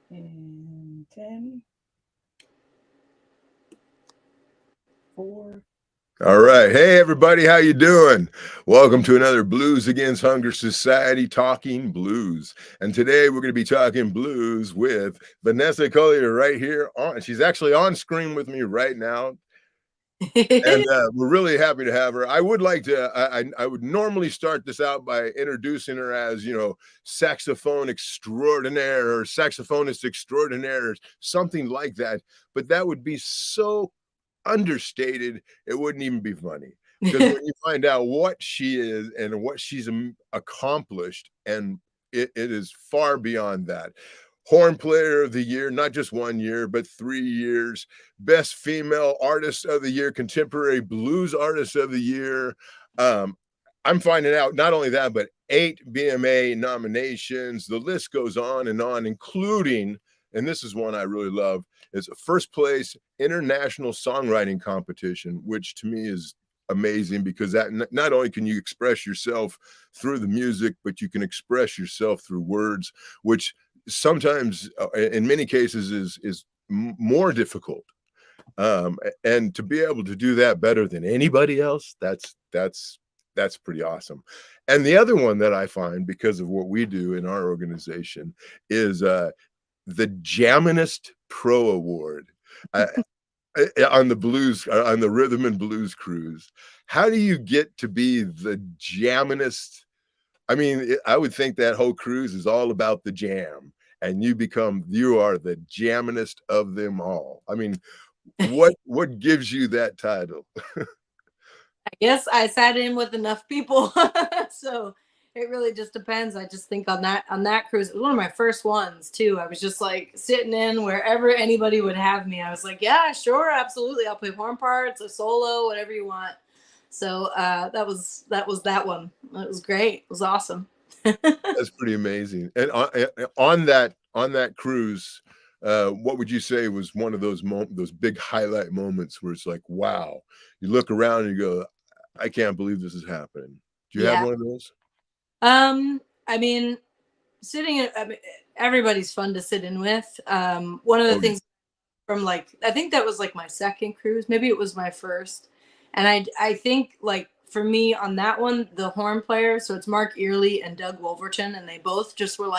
And 10, 4. All right. Hey, everybody. How you doing? Welcome to another Blues Against Hunger Society Talking Blues. And today we're going to be talking blues with Vanessa Collier right here. She's actually on screen with me right now. And we're really happy to have her. I would like to, I would normally start this out by introducing her as, saxophone extraordinaire or saxophonist extraordinaire or something like that. But that would be so understated, it wouldn't even be funny, because when you find out what she is and what she's accomplished, and it is far beyond that. Horn Player of the Year, not just 1 year, but 3 years. Best Female Artist of the Year, Contemporary Blues Artist of the Year. I'm finding out not only that, but 8 BMA nominations. The list goes on, including, and this is one I really love, is a first place international songwriting competition, which to me is amazing, because that not only can you express yourself through the music, but you can express yourself through words, which sometimes in many cases is more difficult. And to be able to do that better than anybody else, that's pretty awesome. And the other one that I find, because of what we do in our organization, is the Jamminist Pro Award on the Rhythm and Blues Cruise. How do you get to be the jamminest? I mean, I would think that whole cruise is all about the jam, and you are the jamminest of them all. I mean, what gives you that title? I guess I sat in with enough people. So it really just depends. I just think on that cruise, it was one of my first ones too. I was just like sitting in wherever anybody would have me. I was like, yeah, sure, absolutely. I'll play horn parts, a solo, whatever you want. So that was that one. It was great. It was awesome. That's pretty amazing. And on that cruise, what would you say was one of those big highlight moments where it's like, wow, you look around and you go, I can't believe this is happening. Do you have one of those? I mean, everybody's fun to sit in with. One of the things from I think that was my second cruise, maybe it was my first. And I think for me on that one, the horn player, so it's Mark Earley and Doug Wolverton, and they both just were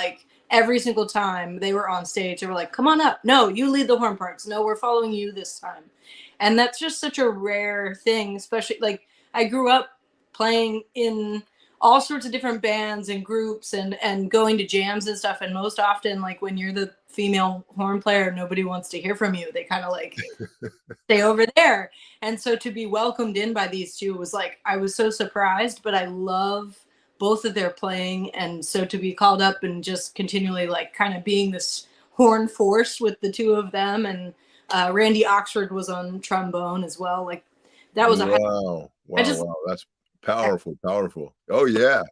every single time they were on stage, they were like, come on up. No, you lead the horn parts. No, we're following you this time. And that's just such a rare thing, especially I grew up playing in all sorts of different bands and groups and going to jams and stuff. And most often, when you're the female horn player, nobody wants to hear from you. They kind of stay over there. And so to be welcomed in by these two was I was so surprised, but I love both of their playing. And so to be called up and just continually kind of being this horn force with the two of them. And Randy Oxford was on trombone as well. That was wow. That's powerful. Oh yeah,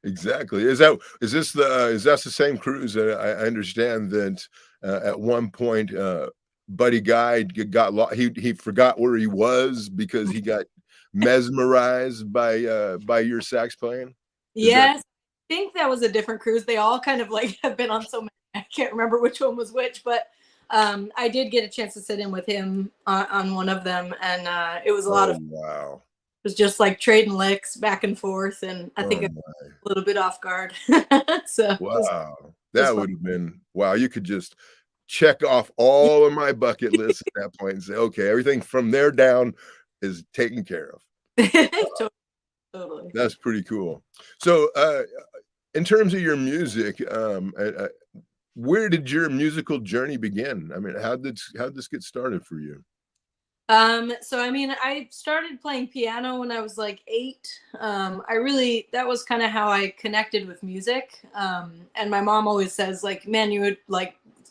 exactly. Is that the same cruise that I understand that at one point Buddy Guy got lost. He forgot where he was because he got mesmerized by your sax playing? Yes, I think that was a different cruise. They all kind of have been on so many. I can't remember which one was which, but I did get a chance to sit in with him on one of them, and it was a lot of wow. It was just trading licks back and forth, and I think a little bit off guard. So wow, that would have been wow. You could just check off all of my bucket lists at that point and say, okay, everything from there down is taken care of. Totally. That's pretty cool. So, in terms of your music, where did your musical journey begin? I mean, how did this get started for you? So I mean, I started playing piano when I was 8. That was kind of how I connected with music. And my mom always says man, you would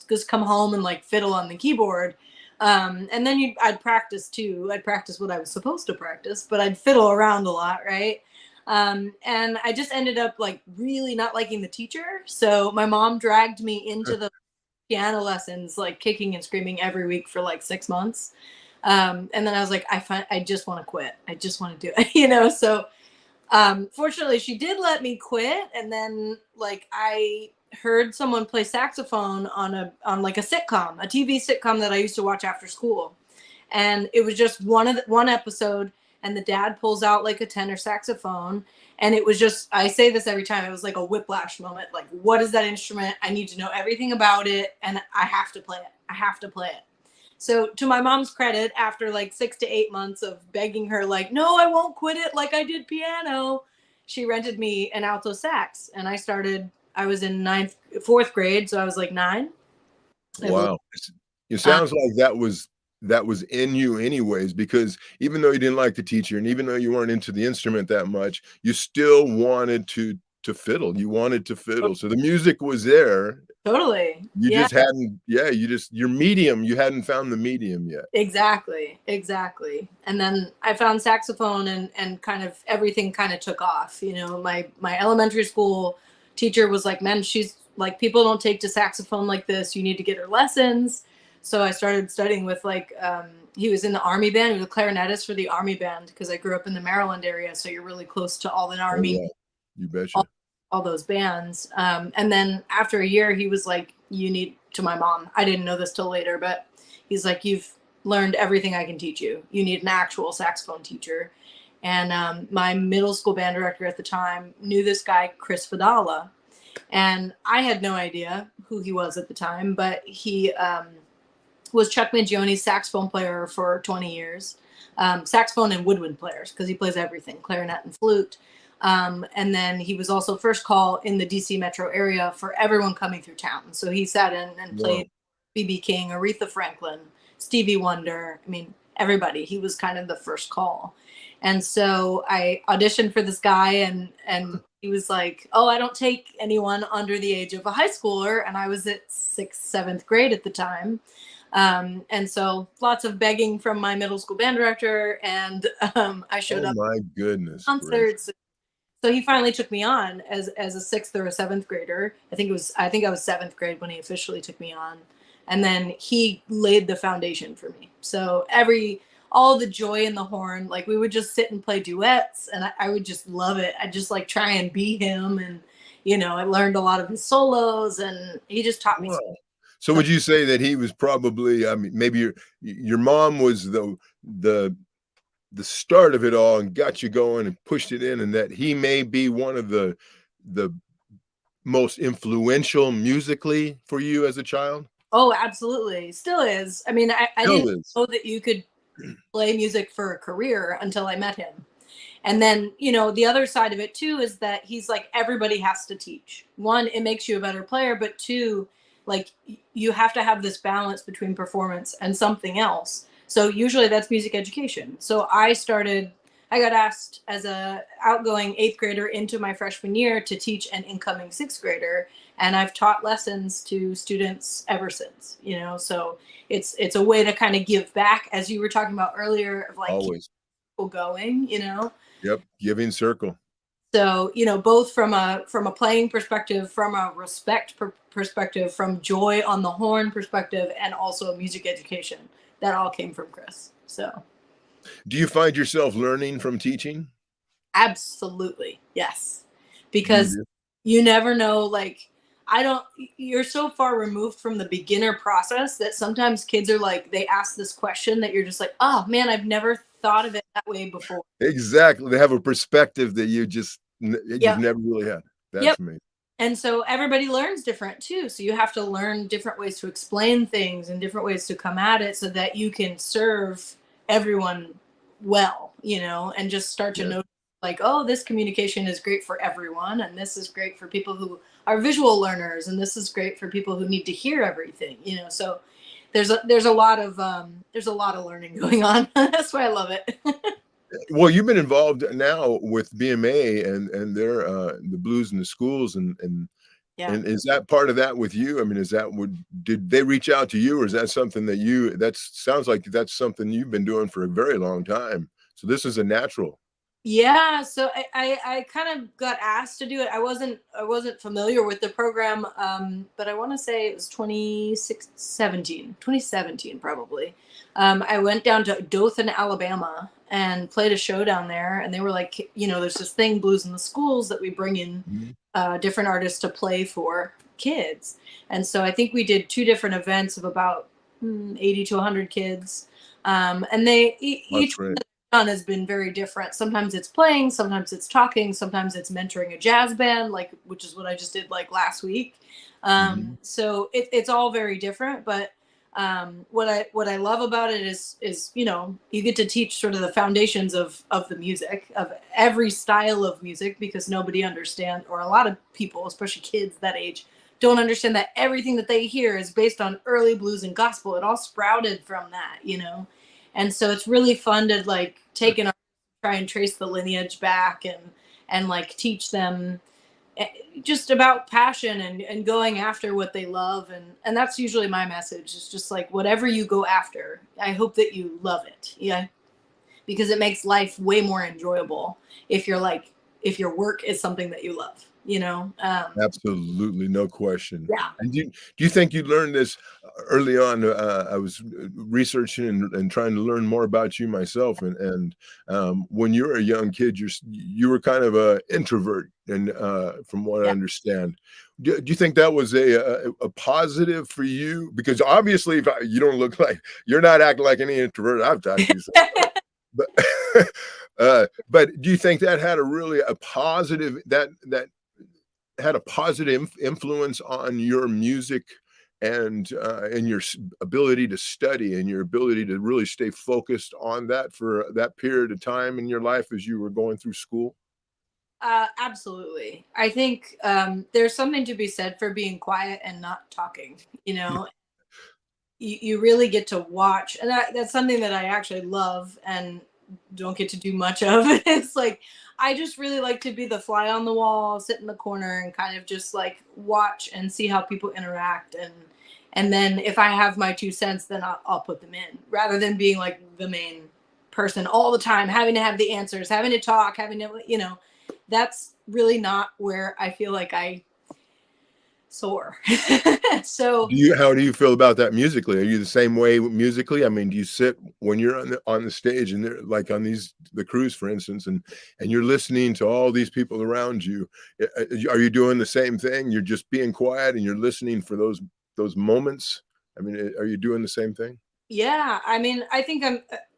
just come home and fiddle on the keyboard. And then I'd practice too. I'd practice what I was supposed to practice, but I'd fiddle around a lot. Right. And I just ended up really not liking the teacher. So my mom dragged me into the piano lessons, kicking and screaming every week for 6 months. And then I was I just want to quit. I just want to do it, So Fortunately, she did let me quit, and then like I heard someone play saxophone on like a sitcom, a TV sitcom that I used to watch after school, and it was just one episode, and the dad pulls out like a tenor saxophone, and it was just, I say this every time, it was like a whiplash moment. Like, what is that instrument? I need to know everything about it, and I have to play it. I have to play it. So to my mom's credit, after like 6 to 8 months of begging her, like, no, I won't quit it like I did piano, she rented me an alto sax. And I was in fourth grade. So I was like 9. Wow. It sounds like that was in you anyways, because even though you didn't like the teacher and even though you weren't into the instrument that much, you still wanted to fiddle. You wanted to fiddle. So the music was there. Totally. You just hadn't, your medium, you hadn't found the medium yet. Exactly. And then I found saxophone, and kind of everything kind of took off. You know, my elementary school teacher was like, man, she's like, people don't take to saxophone like this. You need to get her lessons. So I started studying with like, he was in the Army band. He was a clarinetist for the Army band, because I grew up in the Maryland area. So you're really close to all the Army. Oh, yeah. You betcha. All those bands. And then after a year, he was like, to my mom, I didn't know this till later, but he's like, you've learned everything I can teach you. You need an actual saxophone teacher. And my middle school band director at the time knew this guy, Chris Fadala. And I had no idea who he was at the time, but he was Chuck Mangione's saxophone player for 20 years. Saxophone and woodwind players, because he plays everything, clarinet and flute. And then he was also first call in the DC metro area for everyone coming through town. So he sat in and played B.B. King, Aretha Franklin, Stevie Wonder. I mean, everybody. He was kind of the first call. And so I auditioned for this guy, and he was like, oh, I don't take anyone under the age of a high schooler. And I was at 6th, 7th grade at the time. And so lots of begging from my middle school band director, and I showed up. My goodness. Concerts. So he finally took me on as a 6th or a 7th grader. I think I was 7th grade when he officially took me on. And then he laid the foundation for me. So all the joy in the horn, like we would just sit and play duets, and I would just love it. I just like try and be him. And, you know, I learned a lot of his solos, and he just taught me. Wow. So would you say that he was probably, I mean, maybe your mom was the start of it all and got you going and pushed it in, and that he may be one of the most influential musically for you as a child? Oh, absolutely. Still is. I mean, I didn't know that you could play music for a career until I met him. And then, you know, the other side of it too is that he's like, everybody has to teach. One, it makes you a better player, but two, like you have to have this balance between performance and something else. So usually that's music education. So I got asked as a outgoing 8th grader into my freshman year to teach an incoming 6th grader. And I've taught lessons to students ever since, you know, so it's a way to kind of give back, as you were talking about earlier, of like Always people going, you know. Yep. Giving circle. So, you know, both from a playing perspective, from a respect perspective, from joy on the horn perspective, and also music education, that all came from Chris. So do you find yourself learning from teaching? Absolutely. Yes. Because you never know, like, you're so far removed from the beginner process that sometimes kids are like, they ask this question that you're just like, oh man, I've never thought of it that way before. Exactly. They have a perspective that you've never really had. That's amazing. And so everybody learns different too. So you have to learn different ways to explain things and different ways to come at it so that you can serve everyone well, you know, and just start to know like, oh, this communication is great for everyone. And this is great for people who are visual learners. And this is great for people who need to hear everything, you know. So there's a lot of learning going on. That's why I love it. Well, you've been involved now with BMA and their the blues in the schools, and is that part of that with you? I mean, did they reach out to you, or is that something that sounds like that's something you've been doing for a very long time? So this is a natural. Yeah, so I kind of got asked to do it. I wasn't familiar with the program, but I want to say it was 2017 probably. I went down to Dothan, Alabama, and played a show down there. And they were like, you know, there's this thing, Blues in the Schools, that we bring in different artists to play for kids. And so I think we did 2 different events of about 80 to 100 kids. And they each one that I've done has been very different. Sometimes it's playing, sometimes it's talking, sometimes it's mentoring a jazz band, like, which is what I just did like last week. So it's all very different, but what I love about it is, you know, you get to teach sort of the foundations of the music, of every style of music, because nobody understands, or a lot of people, especially kids that age, don't understand that everything that they hear is based on early blues and gospel. It all sprouted from that, you know? And so it's really fun to like take and try and trace the lineage back and like teach them just about passion and going after what they love. And that's usually my message. It's just like, whatever you go after, I hope that you love it. Yeah. Because it makes life way more enjoyable if your work is something that you love, you know? Absolutely, no question. Yeah. And do you think you learned this early on? I was researching and trying to learn more about you myself, and when you were a young kid, you were kind of an introvert, and from what I understand, do you think that was a positive for you? Because obviously, if you don't look like, you're not acting like any introvert I've talked to. So. But do you think that had a positive that had a positive influence on your music and your ability to study and your ability to really stay focused on that for that period of time in your life as you were going through school? Absolutely. I think there's something to be said for being quiet and not talking, you know? You really get to watch, and that's something that I actually love and don't get to do much of. It's like, I just really like to be the fly on the wall, sit in the corner and kind of just like watch and see how people interact. And then if I have my 2 cents, then I'll put them in, rather than being like the main person all the time, having to have the answers, having to talk, having to, you know, that's really not where I feel like I soar. So How do you feel about that musically? Are you the same way musically? I mean, do you sit when you're on the stage and they're like on the cruise, for instance, and you're listening to all these people around you? Are you doing the same thing? You're just being quiet and you're listening for those moments? I mean, are you doing the same thing? yeah, I mean, I think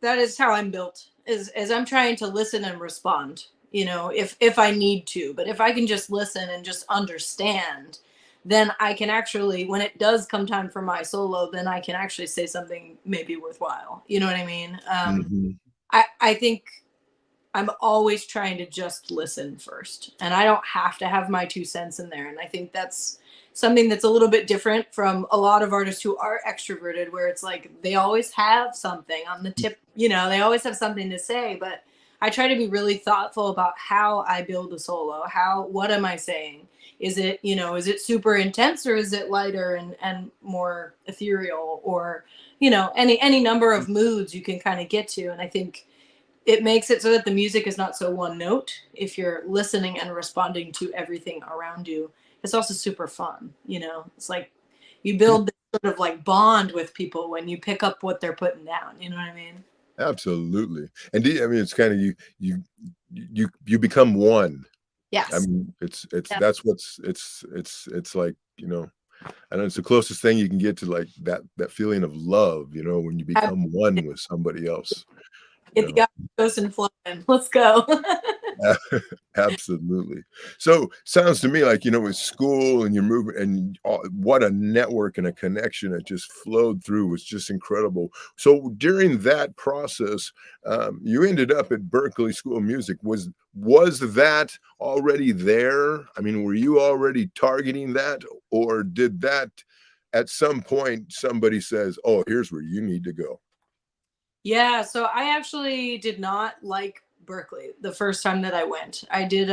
that is how I'm built, is I'm trying to listen and respond, you know, if I need to. But if I can just listen and just understand, then I can actually, when it does come time for my solo, then I can actually say something maybe worthwhile. You know what I mean? I think I'm always trying to just listen first, and I don't have to have my 2 cents in there. And I think that's something that's a little bit different from a lot of artists who are extroverted, where it's like they always have something on the tip, you know, they always have something to say. But I try to be really thoughtful about how I build a solo. What am I saying? Is it, you know, is it super intense, or is it lighter and more ethereal, or, you know, any number of moods you can kind of get to. And I think it makes it so that the music is not so one note. If you're listening and responding to everything around you, it's also super fun. You know, it's like you build this sort of like bond with people when you pick up what they're putting down. You know what I mean? Absolutely. And I mean, it's kind of you become one. Yes. I mean, that's what's it's like, you know, and it's the closest thing you can get to like that feeling of love, you know, when you become one with somebody else. Get the oxytocin flowing. Let's go. Absolutely. So sounds to me like, you know, with school and your movement and what a network and a connection that just flowed through was just incredible. So during that process, you ended up at Berklee School of Music. Was that already there? I mean, were you already targeting that, or did that at some point somebody says, oh, here's where you need to go? Yeah, so I actually did not like Berklee the first time that I went. I did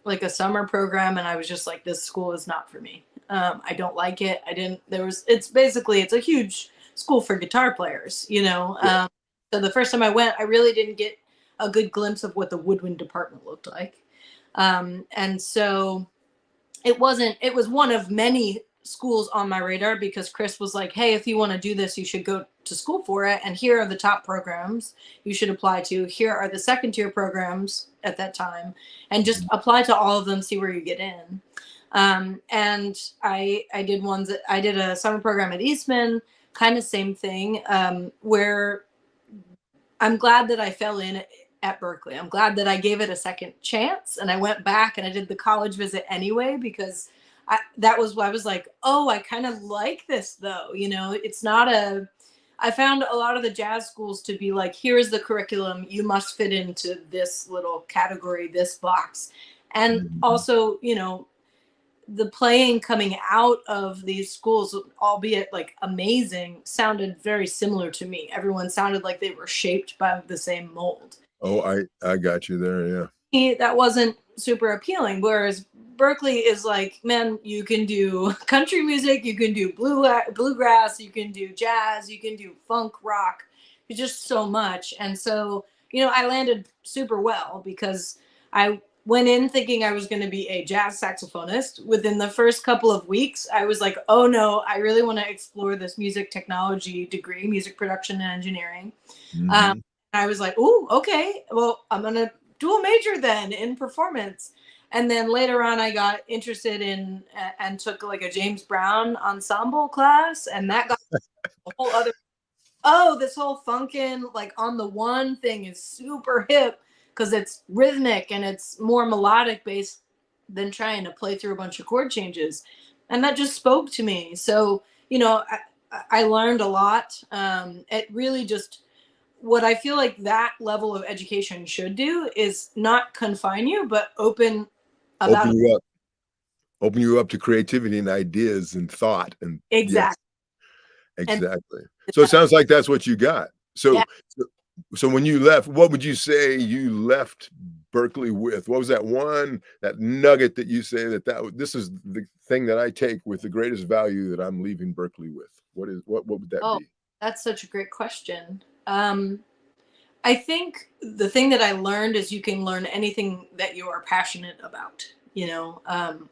like a summer program, and I was just like, this school is not for me. I don't like it. It's a huge school for guitar players, you know. Yeah. So the first time I went, I really didn't get a good glimpse of what the woodwind department looked like. And so it was one of many schools on my radar because Chris was like, hey, if you want to do this, you should go to school for it. And here are the top programs you should apply to. Here are the second tier programs at that time. And just apply to all of them, see where you get in. And I did ones that I did a summer program at Eastman, kind of same thing, where I'm glad that I fell in at Berklee. I'm glad that I gave it a second chance and I went back and I did the college visit anyway, because that was why I was like, oh, I kind of like this though. You know, it's not I found a lot of the jazz schools to be like, here's the curriculum. You must fit into this little category, this box. And also, you know, the playing coming out of these schools, albeit like amazing, sounded very similar to me. Everyone sounded like they were shaped by the same mold. Oh, I got you there. Yeah. That wasn't super appealing. Whereas Berklee is like, man, you can do country music, you can do bluegrass, you can do jazz, you can do funk, rock. It's just so much. And so, you know, I landed super well because I went in thinking I was going to be a jazz saxophonist. Within the first couple of weeks, I was like, oh no, I really want to explore this music technology degree, music production and engineering. I was like, ooh, okay, well, I'm going to do a major then in performance. And then later on, I got interested in and took like a James Brown ensemble class. And that got a whole other, oh, this whole funkin' like on the one thing is super hip because it's rhythmic and it's more melodic based than trying to play through a bunch of chord changes. And that just spoke to me. So, you know, I learned a lot. It really just, what I feel like that level of education should do is not confine you, but open you up to creativity and ideas and thought. And exactly. Yes, exactly. So it sounds like that's what you got. So, yeah. So when you left, what would you say you left Berklee with? What was that nugget that you say this is the thing that I take with the greatest value that I'm leaving Berklee with? What would that be? That's such a great question. I think the thing that I learned is you can learn anything that you are passionate about. You know,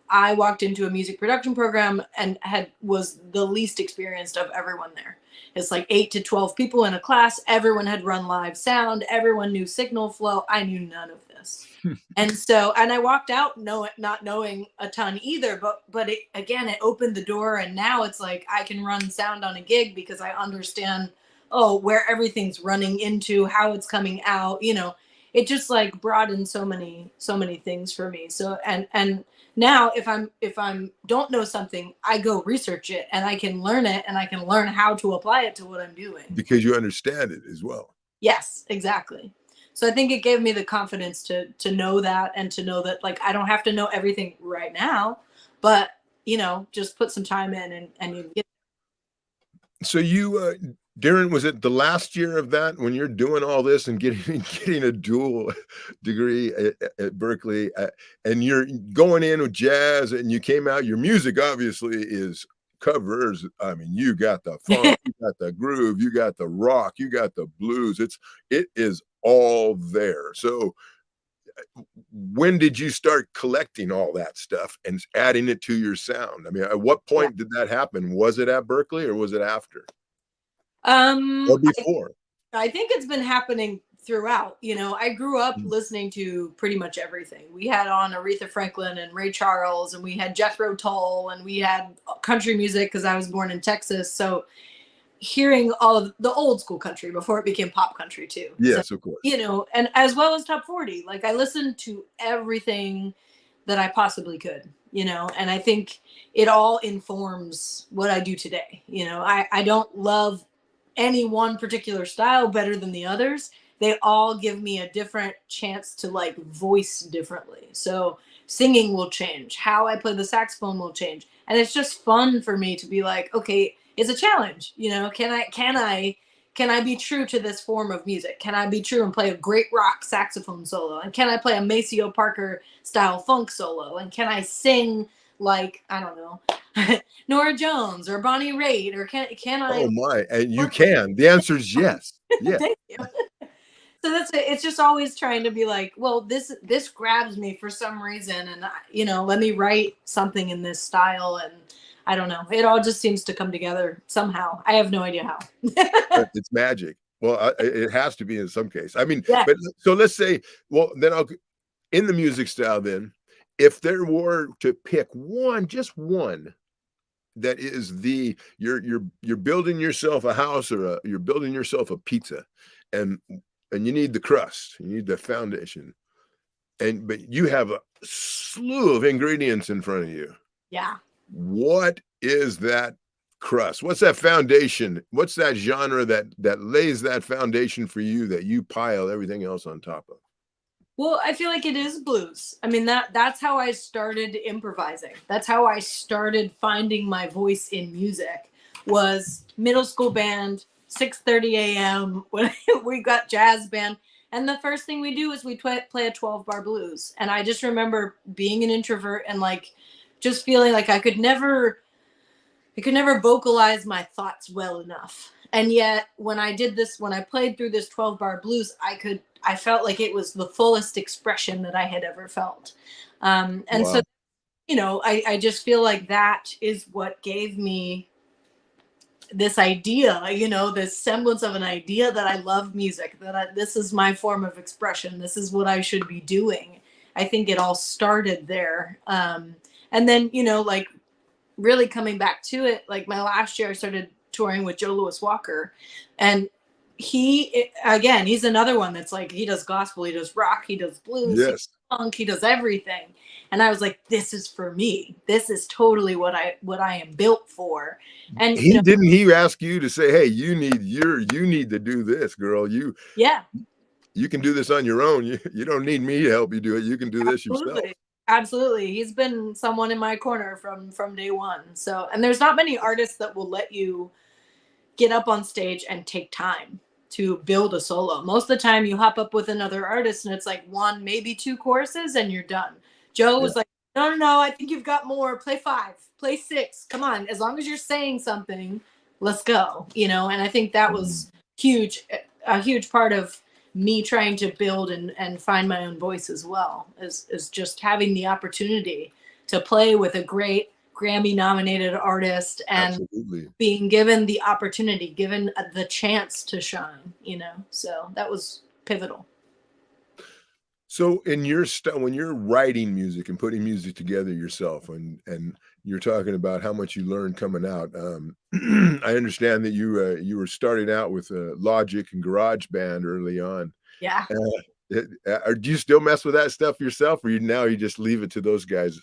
I walked into a music production program and was the least experienced of everyone there. It's like 8 to 12 people in a class. Everyone had run live sound. Everyone knew signal flow. I knew none of this. And I walked out not knowing a ton either, but it opened the door. And now it's like, I can run sound on a gig because I understand, where everything's running into, how it's coming out, you know. It just like broadened so many things for me. So, and now if I'm don't know something, I go research it and I can learn it and I can learn how to apply it to what I'm doing. Because you understand it as well. Yes, exactly. So I think it gave me the confidence to know that and to know that like, I don't have to know everything right now, but you know, just put some time in and you get. So you, Darren, was it the last year of that when you're doing all this and getting a dual degree at Berklee, and you're going in with jazz and you came out, your music obviously is covers. I mean, you got the funk, you got the groove, you got the rock, you got the blues. It is all there. So when did you start collecting all that stuff and adding it to your sound? I mean, at what point did that happen? Was it at Berklee or was it after? Or before? I think it's been happening throughout. You know, I grew up listening to pretty much everything. We had on Aretha Franklin and Ray Charles, and we had Jethro Tull, and we had country music because I was born in Texas. So hearing all of the old school country before it became pop country too. Yes, so, of course. You know, and as well as top 40. Like I listened to everything that I possibly could, you know, and I think it all informs what I do today. You know, I don't love any one particular style better than the others. They all give me a different chance to like voice differently. So singing will change. How I play the saxophone will change. And it's just fun for me to be like, okay, it's a challenge. You know, can I be true to this form of music? Can I be true and play a great rock saxophone solo? And can I play a Maceo Parker style funk solo? And can I sing like, I don't know, Nora Jones or Bonnie Raitt, or can I? Oh my, and you can. The answer is yes. Yeah. Thank you. So that's it. It's just always trying to be like, well, this grabs me for some reason, and you know, let me write something in this style. And I don't know. It all just seems to come together somehow. I have no idea how. It's magic. Well, it has to be in some case. I mean, Yeah. but so let's say, well, then in the music style, then, if there were to pick one, just one, that is you're building yourself a house, or you're building yourself a pizza, and you need the crust, you need the foundation, but you have a slew of ingredients in front of you. Yeah. What is that crust? What's that foundation? What's that genre that lays that foundation for you that you pile everything else on top of? Well, I feel like it is blues. I mean, that's how I started improvising. That's how I started finding my voice in music. Was middle school band, 6:30 a.m. when we got jazz band, and the first thing we do is we play a 12-bar blues. And I just remember being an introvert and like just feeling like I could never vocalize my thoughts well enough. And yet when I played through this 12-bar blues, I felt like it was the fullest expression that I had ever felt. And Wow. so, you know, I just feel like that is what gave me this idea, you know, this semblance of an idea that I love music, that this is my form of expression. This is what I should be doing. I think it all started there. And then, you know, like really coming back to it, like my last year I started touring with Joe Louis Walker, and he's another one that's like, he does gospel, he does rock, he does blues, he does funk, he does everything. And I was like, this is for me. This is totally what I am built for. And didn't he ask you to say, hey, you need to do this, girl. You can do this on your own. You don't need me to help you do it. You can do this yourself. Absolutely. He's been someone in my corner from day one. So, and there's not many artists that will let you get up on stage and take time to build a solo. Most of the time you hop up with another artist and it's like one, maybe two choruses and you're done. Joe was like, no, I think you've got more. Play 5, play 6. Come on. As long as you're saying something, let's go, you know? And I think that was a huge part of me trying to build and find my own voice as well, is just having the opportunity to play with a great Grammy nominated artist and being given the opportunity, given the chance to shine, you know? So that was pivotal. So in your when you're writing music and putting music together yourself, and you're talking about how much you learned coming out, I understand that you were starting out with Logic and GarageBand early on. Yeah. Do you still mess with that stuff yourself, or you just leave it to those guys?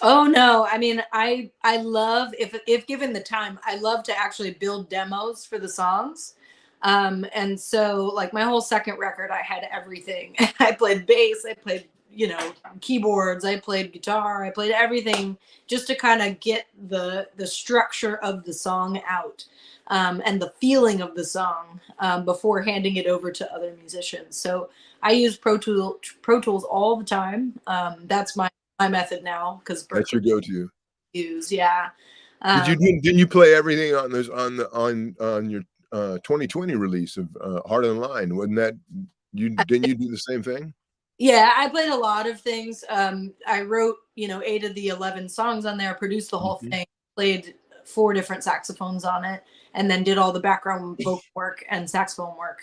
Oh no, I mean, I love, if given the time, I love to actually build demos for the songs. And so like my whole second record, I had everything. I played bass, I played, you know, keyboards, I played guitar, I played everything just to kind of get the structure of the song out, and the feeling of the song, before handing it over to other musicians. So I use Pro Tools all the time. That's my method now, because that's your go-to. Didn't you play everything on those on your 2020 release of Heart on the Line? Wasn't that didn't you do the same thing? Yeah, I played a lot of things. I wrote, you know, 8 of the 11 songs on there, produced the whole thing, played 4 different saxophones on it, and then did all the background vocal work and saxophone work,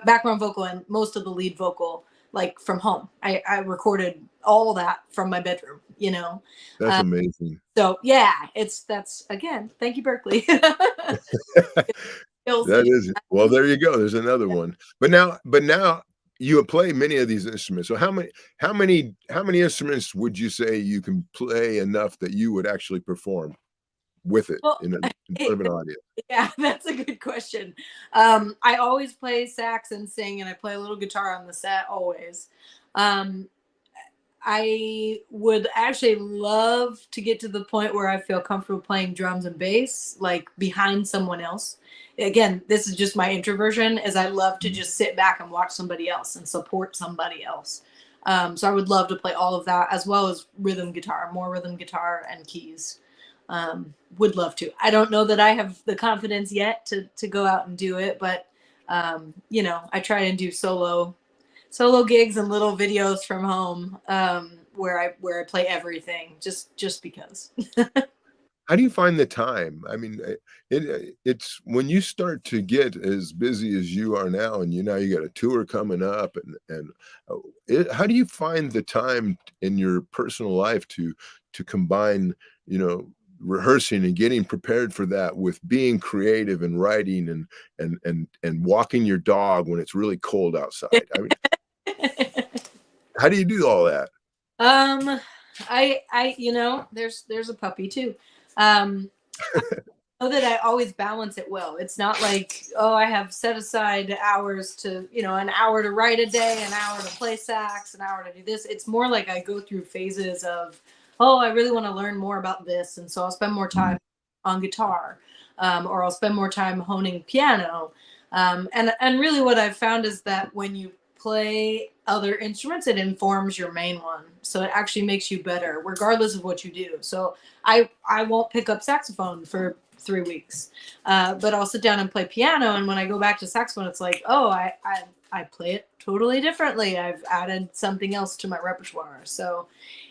background vocal and most of the lead vocal, like from home. I recorded all that from my bedroom, you know. That's amazing. So yeah, that's again, thank you, Berkeley. That is, well, there you go. There's another one. But now you play many of these instruments. So how many instruments would you say you can play enough that you would actually perform with it in front of an audience? Yeah, that's a good question. I always play sax and sing, and I play a little guitar on the set always. I would actually love to get to the point where I feel comfortable playing drums and bass, like behind someone else. Again, this is just my introversion, is I love to just sit back and watch somebody else and support somebody else. So I would love to play all of that, as well as rhythm guitar, more rhythm guitar and keys. Would love to. I don't know that I have the confidence yet to go out and do it, but you know, I try and do solo gigs and little videos from home, where I play everything just because. how do you find the time? I mean, it's when you start to get as busy as you are now, and you got a tour coming up, how do you find the time in your personal life to combine, rehearsing and getting prepared for that with being creative and writing and walking your dog when it's really cold outside? I mean, how do you do all that? There's a puppy too. I know that I always balance it well. It's not like, oh, I have set aside hours to, an hour to write a day, an hour to play sax, an hour to do this. It's more like I go through phases of, oh, I really want to learn more about this. And so I'll spend more time on guitar, or I'll spend more time honing piano. And really what I've found is that when you play other instruments, it informs your main one. So it actually makes you better regardless of what you do. So I won't pick up saxophone for 3 weeks, but I'll sit down and play piano. And when I go back to saxophone, it's like, oh, I play it totally differently. I've added something else to my repertoire. So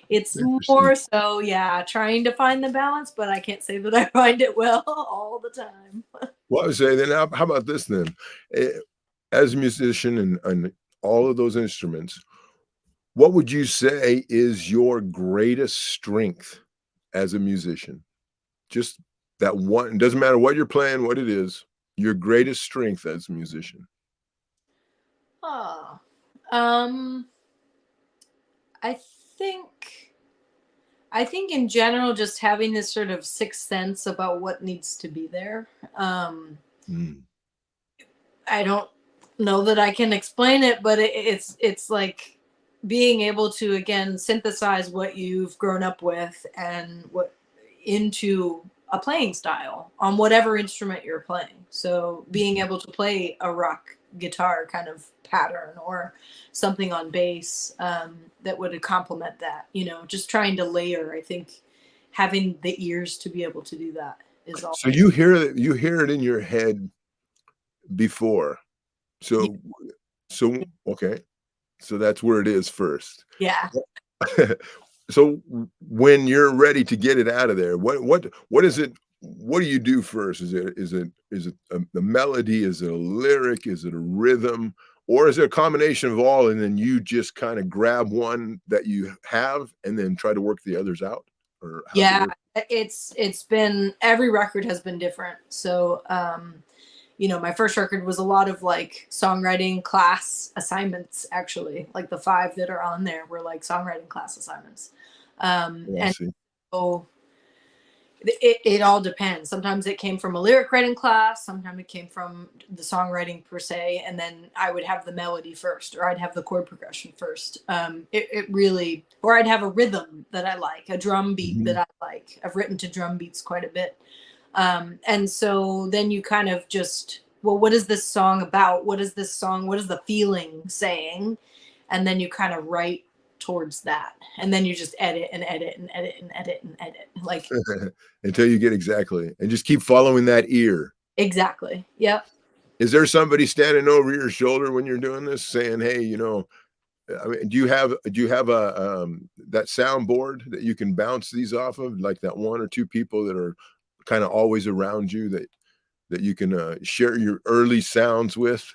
it's more so, yeah, trying to find the balance, but I can't say that I find it well all the time. Well, I would say then, how about this then? As a musician and all of those instruments, what would you say is your greatest strength as a musician? Just that one, it doesn't matter what you're playing, what it is, your greatest strength as a musician. I think in general, just having this sort of sixth sense about what needs to be there. I don't know that I can explain it, but it's like being able to, again, synthesize what you've grown up with and what into a playing style on whatever instrument you're playing. So being able to play a rock guitar kind of pattern or something on bass that would complement that, just trying to layer. I think having the ears to be able to do that is all. So you hear it in your head before. So okay. So that's where it is first. Yeah. So when you're ready to get it out of there, what is it? What do you do first? Is it a melody? Is it a lyric? Is it a rhythm? Or is it a combination of all, and then you just kind of grab one that you have and then try to work the others out? Or yeah, it's been, every record has been different. So my first record was a lot of like songwriting class assignments, actually. Like the 5 that are on there were like songwriting class assignments. And so it all depends. Sometimes it came from a lyric writing class. Sometimes it came from the songwriting per se. And then I would have the melody first, or I'd have the chord progression first. It really, or I'd have a rhythm that I like, a drum beat that I like. I've written to drum beats quite a bit. And so then you kind of just, well, what is this song about? What is this song? What is the feeling saying? And then you kind of write towards that. And then you just edit and edit and edit and edit and edit. Like until you get exactly, and just keep following that ear. Exactly. Yep. Is there somebody standing over your shoulder when you're doing this saying, hey, I mean, do you have a that soundboard that you can bounce these off of, like that 1 or 2 people that are kind of always around you that you can share your early sounds with?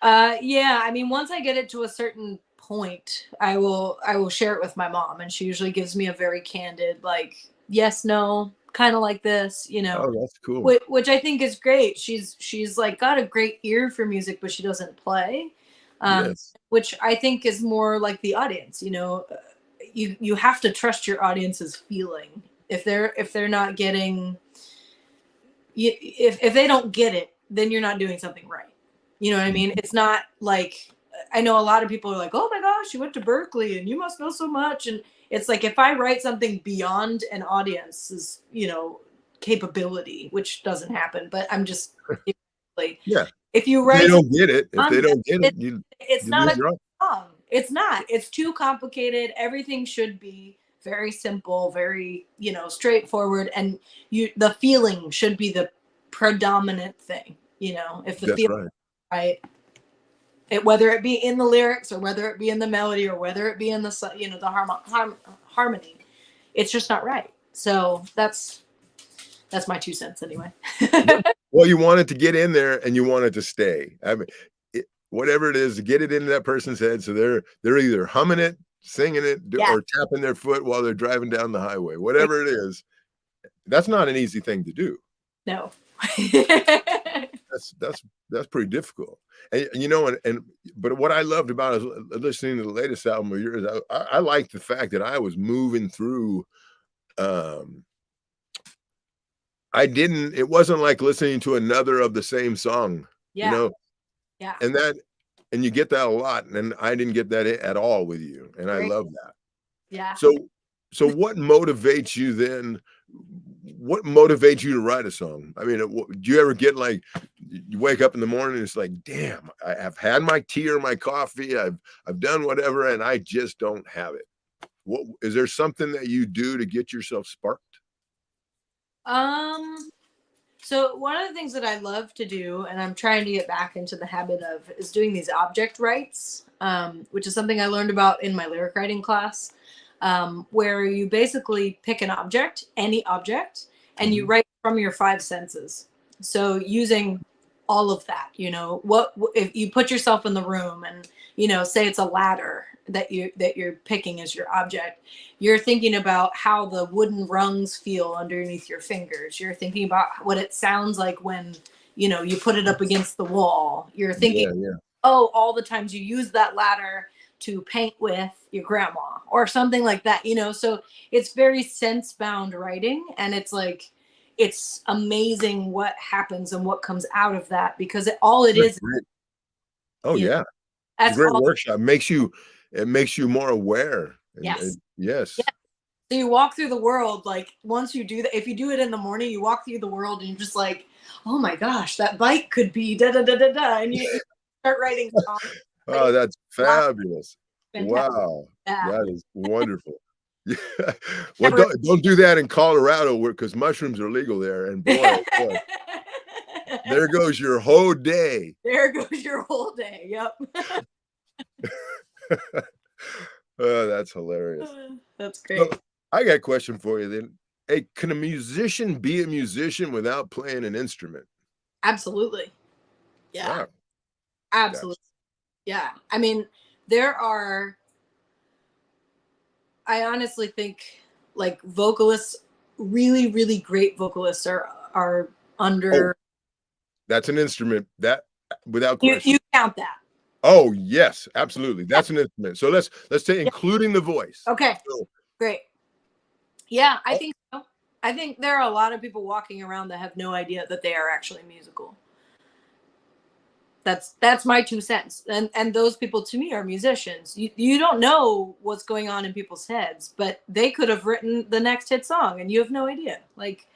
Yeah, I mean, once I get it to a certain point, I will share it with my mom, and she usually gives me a very candid, like, yes, no, kind of like this, Oh, that's cool. which I think is great. She's like got a great ear for music, but she doesn't play. Yes. Which I think is more like the audience. You have to trust your audience's feeling. If they're not getting, if they don't get it, then you're not doing something right. You know what I mean? It's not like, I know a lot of people are like, oh my gosh, you went to Berkeley and you must know so much. And it's like, if I write something beyond an audience's, capability, which doesn't happen, but I'm just like, yeah. If you write, they don't get it. If they don't get it, it's not a song. It's not. It's too complicated. Everything should be very simple, very straightforward, and the feeling should be the predominant thing. If the feeling right, whether it be in the lyrics or whether it be in the melody or whether it be in the the harmony, it's just not right. So that's That's my 2 cents anyway. Well, you want it to get in there and you want it to stay. I mean, whatever it is, to get it into that person's head. So they're either humming it, singing it, or tapping their foot while they're driving down the highway. Whatever it is, that's not an easy thing to do. No. That's pretty difficult. And you know, but what I loved about listening to the latest album of yours, I liked the fact that I was moving through. It wasn't like listening to another of the same song, you know? Yeah. And you get that a lot. And I didn't get that at all with you. And I love that. Yeah. So what motivates you then? What motivates you to write a song? I mean, do you ever get like, you wake up in the morning and it's like, damn, I've had my tea or my coffee. I've done whatever, and I just don't have it. What is there something that you do to get yourself sparked? So one of the things that I love to do, and I'm trying to get back into the habit of, is doing these object writes, which is something I learned about in my lyric writing class, where you basically pick an object, any object, and you write from your 5 senses. So using all of that, you know, what if you put yourself in the room and, you know, say it's a ladder that you're picking as your object, you're thinking about how the wooden rungs feel underneath your fingers. You're thinking about what it sounds like when, you know, you put it up against the wall. You're thinking, oh, all the times you use that ladder to paint with your grandma or something like that, you know? So it's very sense-bound writing, and it's like, it's amazing what happens and what comes out of that, because all it is. Oh yeah. It's a great workshop. It makes you more aware. Yes. Yes. So you walk through the world, like once you do that, if you do it in the morning, you walk through the world and you're just like, oh my gosh, that bike could be da da da da da, and you start writing songs. Oh, that's fabulous. Fantastic. Wow. That is wonderful. Yeah. Well, don't do that in Colorado, because mushrooms are legal there, and boy, there goes your whole day. There goes your whole day. Yep. Oh, that's hilarious. That's great. So, I got a question for you then. Hey, can a musician be a musician without playing an instrument? Absolutely. Yeah. Wow. Absolutely. Yeah. I mean, I honestly think like vocalists, really, really great vocalists are under. Oh, that's an instrument that without question. You count that. Oh yes, absolutely. That's an instrument. So let's say including the voice. Okay. So, great. Yeah, I think so. I think there are a lot of people walking around that have no idea that they are actually musical. That's my 2 cents. And those people to me are musicians. You don't know what's going on in people's heads, but they could have written the next hit song and you have no idea. Like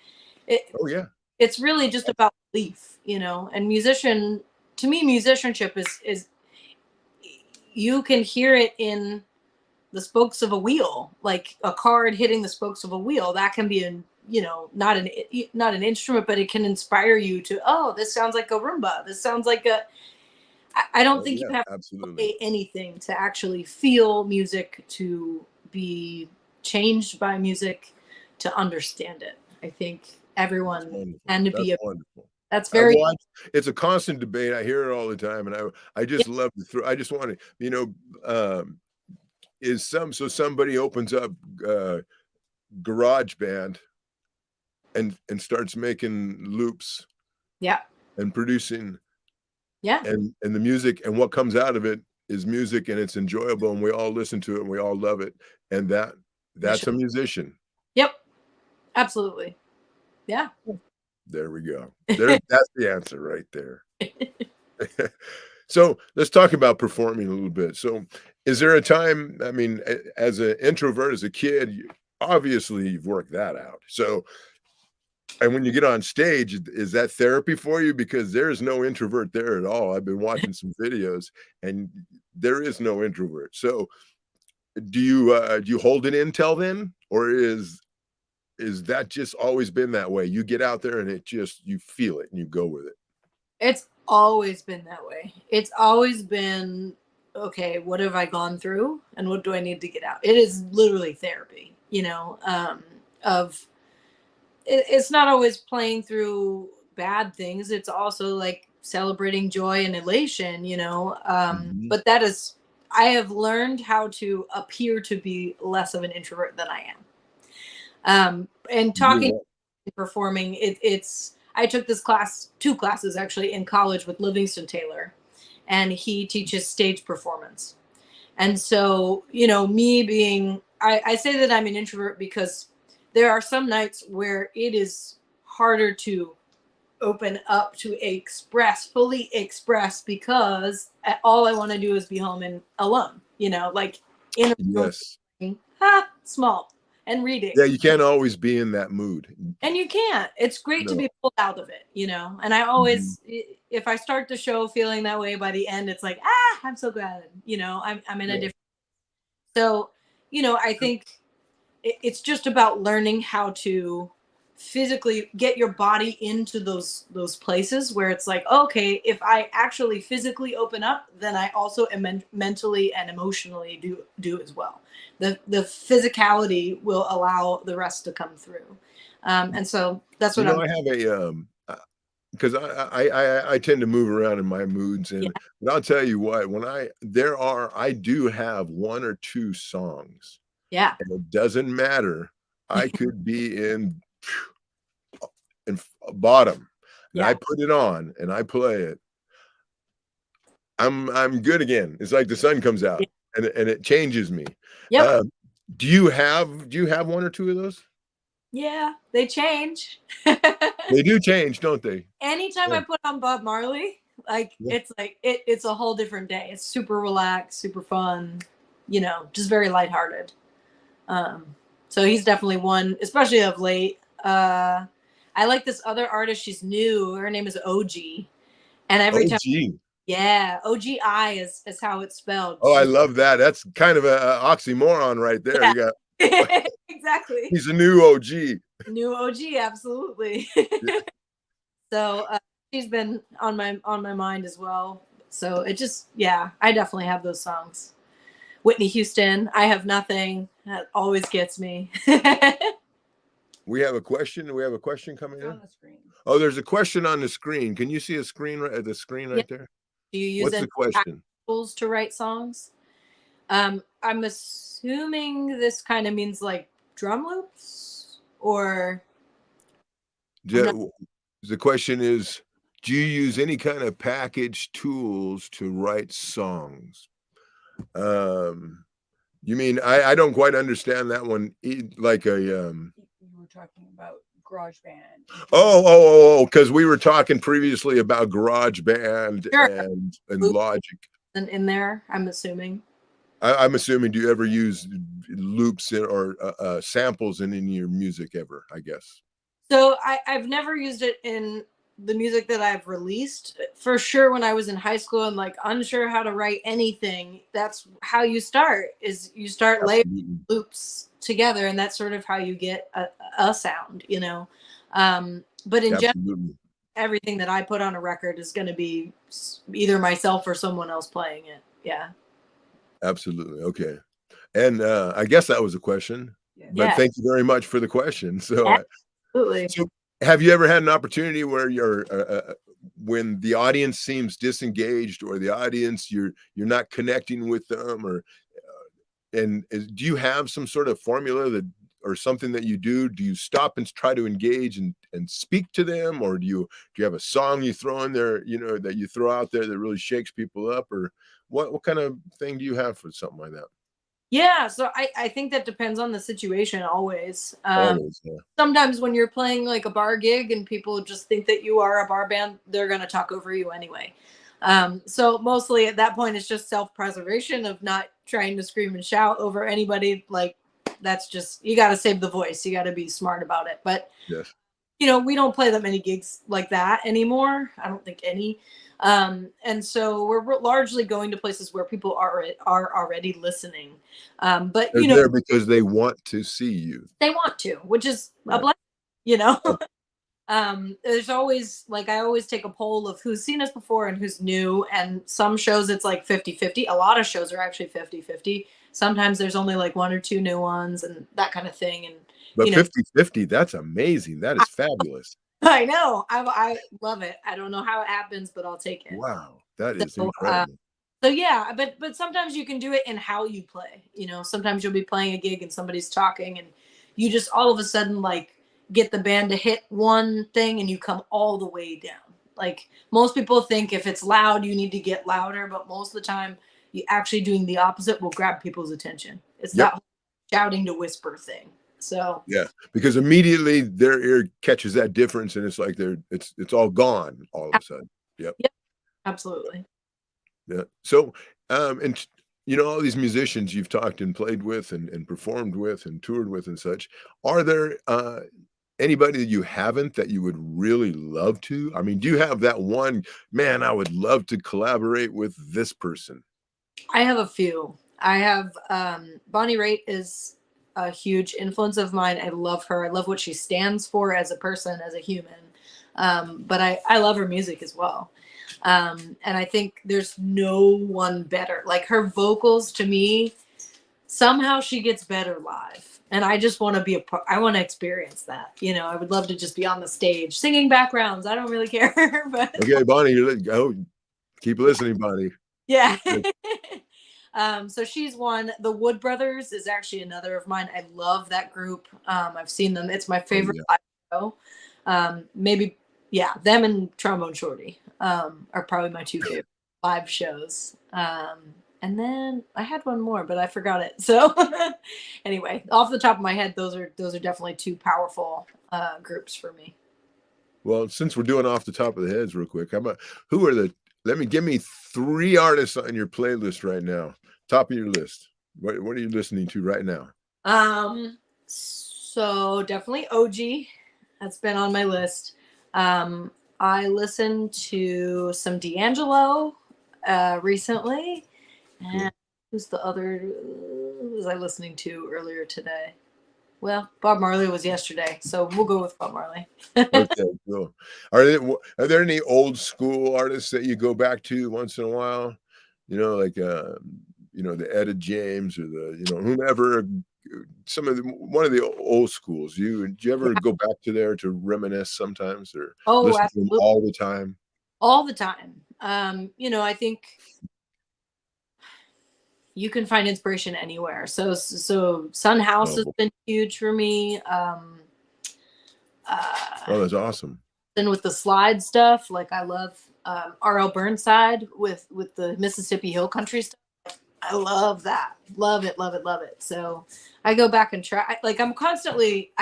oh yeah. It's really just about belief, you know. And to me, musicianship is you can hear it in the spokes of a wheel, like a card hitting the spokes of a wheel. That can be not an instrument, but it can inspire you to, oh, this sounds like a Roomba. This sounds like I don't think you have to play anything to actually feel music, to be changed by music, to understand it. I think everyone and to be wonderful. That's very. It's a constant debate. I hear it all the time, and I just love to I just want to, so somebody opens up GarageBand and starts making loops, and producing, and the music, and what comes out of it is music, and it's enjoyable, and we all listen to it, and we all love it, and that's a musician. Yep, absolutely. Yeah. There we go. That's the answer right there. So let's talk about performing a little bit. So is there a time, I mean, as an introvert, as a kid, obviously you've worked that out. So, and when you get on stage, is that therapy for you? Because there is no introvert there at all. I've been watching some videos and there is no introvert. So do you hold it in till then? Or is that just always been that way? You get out there and you feel it and you go with it. It's always been that way. It's always been, okay, what have I gone through and what do I need to get out? It is literally therapy, of it's not always playing through bad things. It's also like celebrating joy and elation, you know. Mhm. But that is, I have learned how to appear to be less of an introvert than I am. And You do talking that. and performing, it's, I took this class, two classes actually in college with Livingston Taylor, and he teaches stage performance. And so, you know, me being, I say that I'm an introvert because there are some nights where it is harder to open up to express, fully express, because all I want to do is be home and alone, you know, like in a room, Yes. small and reading. Yeah, you can't always be in that mood. And you can't. It's great to No. be pulled out of it, you know. And I Mhm. always, if I start the show feeling that way, by the end, it's like, I'm so glad, you know, I'm in a Yeah. different. So, you know, I think it's just about learning how to physically get your body into those places where it's like, okay, if I actually physically open up, then I also mentally and emotionally do as well. The physicality will allow the rest to come through. And so that's You what know, I'm. I have a, because I tend to move around in my moods, Yeah, but I'll tell you what, when I do have 1 or 2 songs, yeah, and it doesn't matter. I could be in bottom, and I yeah, put it on and I play it. I'm good again. It's like the sun comes yeah. out and it changes me. Yep. Um, do you have 1 or 2 of those? Yeah, they change. They do change, don't they? Anytime Yeah, I put on Bob Marley, yeah. like it's a whole different day. It's super relaxed, super fun, you know, just very lighthearted. Um, so he's definitely one, especially of late. I like this other artist. She's new. Her name is OG, and every Oh, time, gee. yeah, OGI is how it's spelled. Oh, I love that. That's kind of a oxymoron right there. Yeah, You got exactly. he's a new OG. New OG, absolutely. Yeah. So she's been on my mind as well. So it just, yeah, I definitely have those songs. Whitney Houston, I Have Nothing, that always gets me. We have a question. We have a question coming It's on in. the screen. Oh, there's a question on the screen. Can you see a screen the screen Yeah. right there? Do you use What's any the question? tools to write songs? I'm assuming this kind of means like drum loops, or I'm not. Do- The question is, do you use any kind of package tools to write songs? Um, you mean I don't quite understand that one. Like a You were talking about GarageBand. because we were talking previously about GarageBand Sure, and loops Logic. in there, I'm assuming. I'm assuming, do you ever use loops or samples in any of your music ever? I guess. So I've never used it in the music that I've released. For sure, when I was in high school and like unsure how to write anything, that's how you start. Is you start layering Absolutely, loops together, and that's sort of how you get a sound, you know. But in general, absolutely, everything that I put on a record is going to be either myself or someone else playing it. Yeah, absolutely. Okay, and I guess that was a question, Yes. but yeah, thank you very much for the question. absolutely. So have you ever had an opportunity where when the audience seems disengaged or the audience you're not connecting with them or do you have some sort of formula that or something that you do you stop and try to engage and speak to them or do you have a song you throw in there that you throw out there that really shakes people up or what kind of thing do you have for something like that? Yeah, so I think that depends on the situation always. Always, yeah. Sometimes when you're playing like a bar gig and people just think that you are a bar band, they're going to talk over you anyway. So mostly at that point, it's just self-preservation of not trying to scream and shout over anybody. Like that's just, you got to save the voice. You got to be smart about it. But Yes. you know, we don't play that many gigs like that anymore. I don't think any. And so we're largely going to places where people are already listening. But They're you know, there because they want to see you. they want to, which is a Right. blessing, you know. Oh, There's always like, I always take a poll of who's seen us before and who's new, and some shows it's like 50-50. A lot of shows are actually 50-50. Sometimes there's only like one or two new ones and that kind of thing, and But you know, 50-50, that's amazing. That is fabulous. I know. I love it. I don't know how it happens, but I'll take it. Wow, that is So, incredible. so yeah, but sometimes you can do it in how you play. You know, sometimes you'll be playing a gig and somebody's talking, and you just all of a sudden like get the band to hit one thing, and you come all the way down. Like most people think if it's loud, you need to get louder, but most of the time, you actually doing the opposite will grab people's attention. It's Yep. that shouting to whisper thing. So Yeah, because immediately their ear catches that difference, and it's like it's all gone all of a sudden. Yep. yep, absolutely. Yeah. So, and all these musicians you've talked and played with and performed with and toured with and such, are there anybody that you haven't that you would really love to? I mean, do you have that one, man, I would love to collaborate with this person? I have a few. I have Bonnie Raitt is a huge influence of mine. I love her. I love what she stands for as a person, as a human. But I love her music as well. And I think there's no one better. Like her vocals to me, somehow she gets better live. And I just want to be I want to experience that. You know, I would love to just be on the stage singing backgrounds. I don't really care. But Okay, Bonnie, keep listening, Bonnie. yeah. So she's one. The Wood Brothers is actually another of mine. I love that group. I've seen them. It's my favorite live show. Maybe, yeah, them and Trombone Shorty are probably my two favorite live shows. And then I had one more, but I forgot it. So anyway, off the top of my head, those are definitely two powerful groups for me. Well, since we're doing off the top of the heads real quick, give me 3 artists on your playlist right now. Top of your list. What are you listening to right now? So definitely OG. That's been on my list. I listened to some D'Angelo recently. And who's the other? Who was I listening to earlier today? Well, Bob Marley was yesterday, so we'll go with Bob Marley. Okay, cool. Are there any old school artists that you go back to once in a while? Like the Etta James or the whomever. One of the old schools. Do you ever go back to there to reminisce sometimes, or listen absolutely. to them all the time? All the time. I think you can find inspiration anywhere. So Sun House has been huge for me. That's awesome. And with the slide stuff, like I love R.L. Burnside with the Mississippi Hill Country stuff. I love that. Love it, love it, love it. So I go back and try. Like I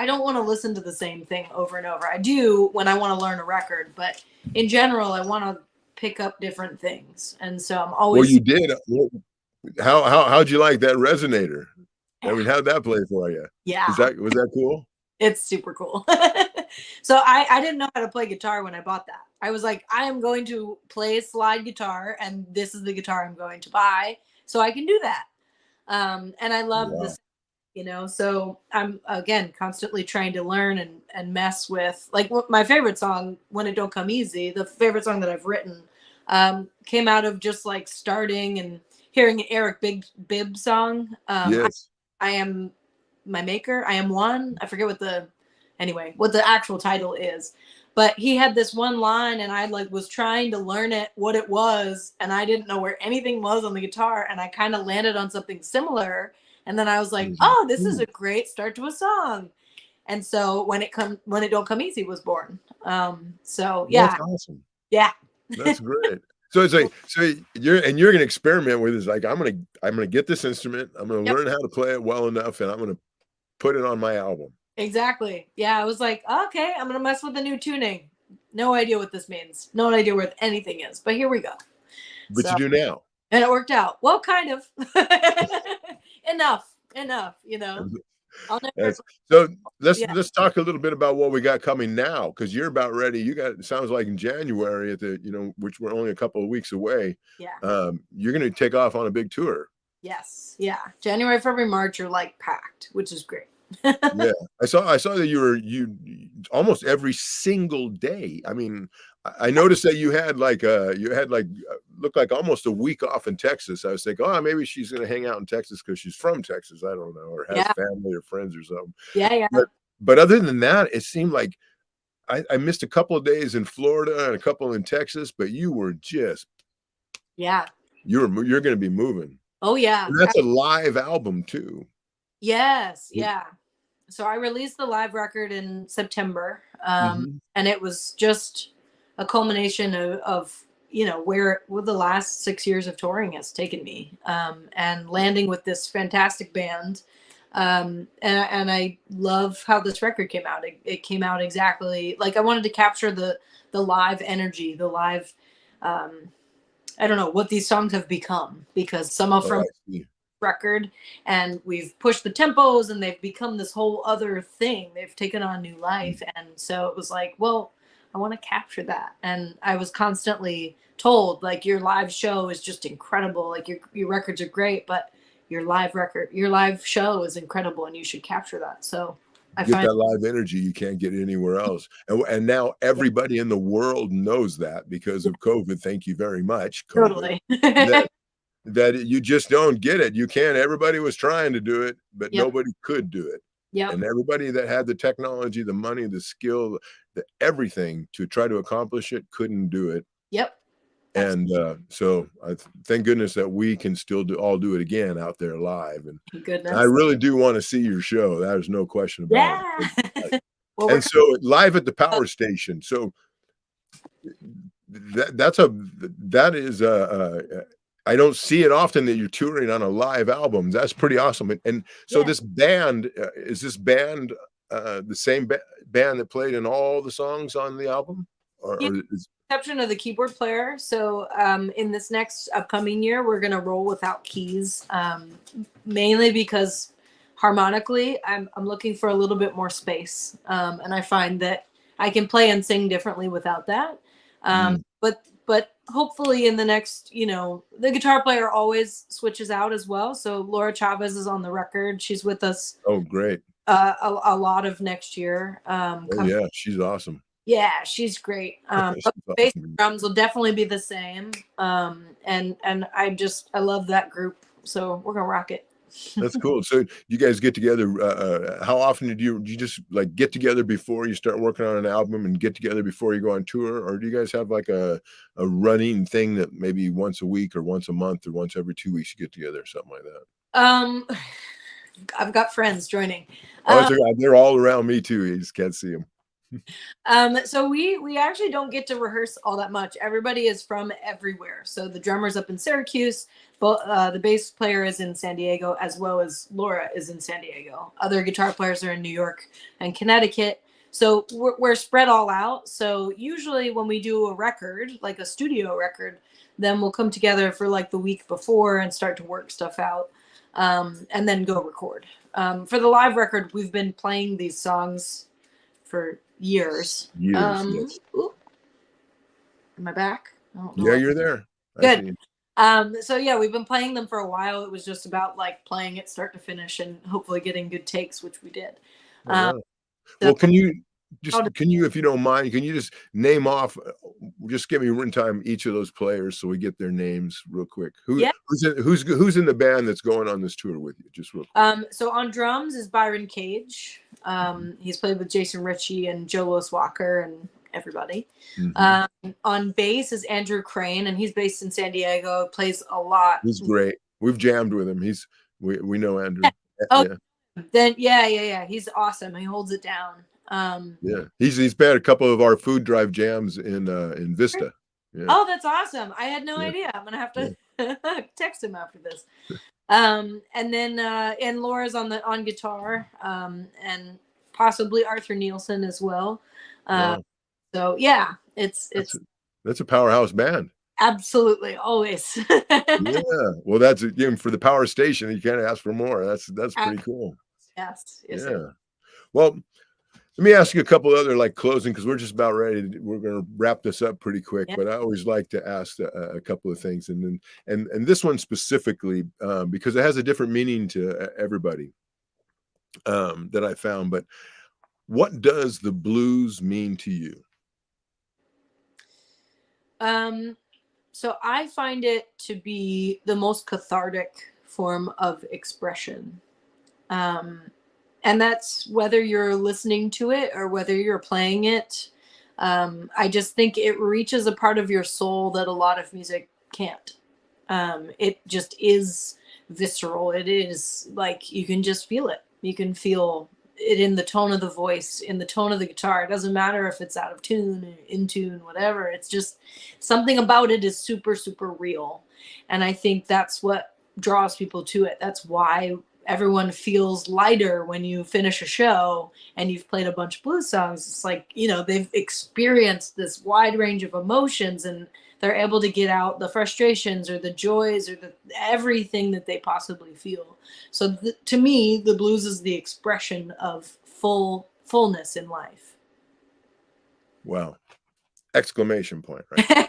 don't want to listen to the same thing over and over. I do when I want to learn a record, but in general, I want to pick up different things. And so I'm always. Well, you did. How'd you like that resonator? I mean, how'd that play for you? Yeah. Was that cool? It's super cool. So I didn't know how to play guitar when I bought that. I was like, I am going to play slide guitar, and this is the guitar I'm going to buy, so I can do that. And I love this, so I'm again constantly trying to learn and mess with, like, my favorite song, When It Don't Come Easy, the favorite song that I've written, came out of just like starting and hearing an Eric Bibb song. Yes. I am my maker. I am one. I forget what the actual title is, but he had this one line, and I was trying to learn what it was, and I didn't know where anything was on the guitar, and I kind of landed on something similar, and then I was like, oh, this is a great start to a song. And so When It Don't Come Easy was born. So yeah. That's awesome. Yeah. That's great. So it's like, you're going to experiment with it. It's like, I'm going to get this instrument. I'm going to learn how to play it well enough, and I'm going to put it on my album. Exactly. Yeah. I was like, okay, I'm going to mess with the new tuning. No idea what this means. No idea where anything is, but here we go. But you do now. And it worked out. Well, kind of. enough, So let's talk a little bit about what we got coming now, because you're about ready. It sounds like in January which we're only a couple of weeks away. Yeah. You're going to take off on a big tour. Yes. Yeah. January, February, March are like packed, which is great. Yeah. I saw that you almost every single day. I mean, I noticed that you had looked like almost a week off in Texas. I was thinking, oh, maybe she's going to hang out in Texas because she's from Texas. I don't know, or has family or friends or something. Yeah. But but other than that, it seemed like I missed a couple of days in Florida and a couple in Texas, but you were just Yeah. you're going to be moving. Oh yeah. And that's a live album too. Yes. Yeah. So I released the live record in September, Mhm. and it was just a culmination of where the last 6 years of touring has taken me, and landing with this fantastic band. And I love how this record came out. It came out exactly like I wanted to capture the live energy, the live. I don't know what these songs have become, because some are Oh, from I see. record, and we've pushed the tempos and they've become this whole other thing. They've taken on new life. And so it was like, well, I want to capture that. And I was constantly told, like, your live show is just incredible, like your records are great, but your live show is incredible and you should capture that. So I Get find that live energy you can't get anywhere else. And now everybody in the world knows that because of COVID. Thank you very much, COVID. totally. That that you just don't get it. You can't. Everybody was trying to do it, but Yep. nobody could do it. Yep. And everybody that had the technology, the money, the skill, the everything to try to accomplish it couldn't do it. Yep. And so I thank goodness that we can still all do it again out there live. And Goodness. I really do want to see your show. There's no question about Yeah. it. Well, And so live at the power station. So that is I don't see it often that you're touring on a live album. That's pretty awesome. And so Yeah. this band is this band the same band that played in all the songs on the album, Yeah. or is, Exception of the keyboard player. So in this next upcoming year, we're gonna roll without keys, mainly because harmonically, I'm looking for a little bit more space, and I find that I can play and sing differently without that. But hopefully in the next, the guitar player always switches out as well. So Laura Chavez is on the record. She's with us oh great. a lot of next year. Oh yeah, she's awesome. Yeah, she's great. But She's bass awesome. and drums will definitely be the same. And I love that group. So we're gonna rock it. That's cool. So you guys get together. How often do you just like get together before you start working on an album and get together before you go on tour? Or do you guys have like a running thing that maybe once a week or once a month or once every 2 weeks you get together or something like that? I've got friends joining. Oh, they're all around me too. You just can't see them. So we actually don't get to rehearse all that much. Everybody is from everywhere. So the drummer's up in Syracuse, but the bass player is in San Diego, as well as Laura is in San Diego. Other guitar players are in New York and Connecticut. So we're spread all out. So usually when we do a record, like a studio record, then we'll come together for like the week before and start to work stuff out, and then go record. For the live record, we've been playing these songs for years. Yes. Ooh, am I back? Yeah, you're there. Good. So yeah, we've been playing them for a while. It was just about like playing it start to finish and hopefully getting good takes, which we did. Well, can you, if you don't mind, can you just name off, just give me written time each of those players so we get their names real quick. Who's in the band that's going on this tour with you? Just real quick. So on drums is Byron Cage. He's played with Jason Ritchie and Joe Louis Walker and everybody. On bass is Andrew Crane, and he's based in San Diego. Plays a lot. He's great. We've jammed with him. We know Andrew. Oh, yeah. Then yeah. He's awesome. He holds it down. Yeah, he's been at a couple of our food drive jams in Vista. Yeah. Oh, that's awesome. I had no idea. I'm gonna have to text him after this. And then and Laura's on guitar, and possibly Arthur Nielsen as well. Wow. So yeah, that's a powerhouse band. Absolutely, always. Yeah, well, that's again for the power station. You can't ask for more. That's pretty cool. Yes. Yeah. Sir. Well, let me ask you a couple other like closing, because we're just about ready. We're going to wrap this up pretty quick, but I always like to ask a couple of things, and then and this one specifically because it has a different meaning to everybody that I found. But what does the blues mean to you? So I find it to be the most cathartic form of expression. And that's whether you're listening to it or whether you're playing it. I just think it reaches a part of your soul that a lot of music can't. It just is visceral. It is like you can just feel it. You can feel it in the tone of the voice, in the tone of the guitar. It doesn't matter if it's out of tune, in tune, whatever. It's just something about it is super, super real. And I think that's what draws people to it. That's why everyone feels lighter when you finish a show and you've played a bunch of blues songs. It's like, you know, they've experienced this wide range of emotions and they're able to get out the frustrations or the joys or the everything that they possibly feel. So to me, the blues is the expression of fullness in life. Wow. Exclamation point, right?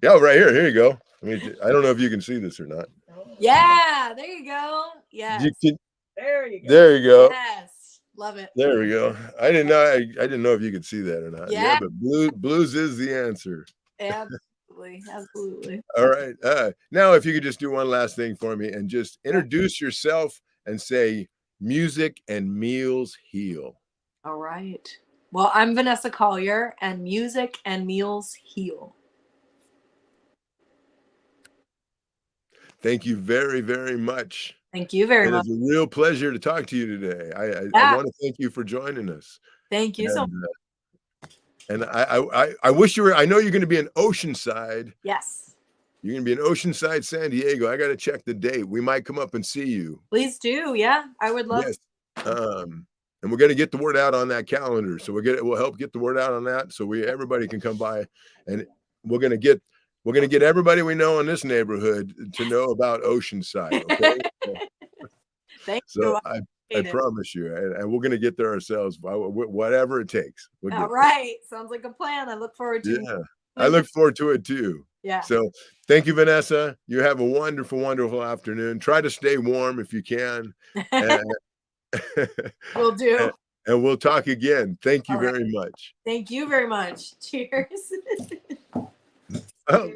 Yeah, right here. Here you go. I mean, I don't know if you can see this or not. Yeah, there you go. Yes. There you go. There you go. Yes. Love it. There we go. I didn't know if you could see that or not. Yeah. But blues is the answer. Absolutely. Absolutely. All right. Now, if you could just do one last thing for me and just introduce yourself and say music and meals heal. All right. Well, I'm Vanessa Collier, and music and meals heal. Thank you very, very much. Thank you very much. It's a real pleasure to talk to you today. I want to thank you for joining us. Thank you so much. And I wish you were. I know you're going to be in Oceanside. Yes. You're going to be in Oceanside, San Diego. I got to check the date. We might come up and see you. Please do. Yeah, I would love. Yes. And we're going to get the word out on that calendar. So we'll help get the word out on that. So everybody can come by, and we're going to get everybody we know in this neighborhood to know about Oceanside. Okay. Thank you. I I promise you, and we're going to get there ourselves, whatever it takes. All right. Sounds like a plan. I look forward to it. Yeah, I look forward to it too. Yeah. So thank you, Vanessa. You have a wonderful, wonderful afternoon. Try to stay warm if you can. Will do. And we'll talk again. Thank you very much. Thank you very much. Cheers. Oh.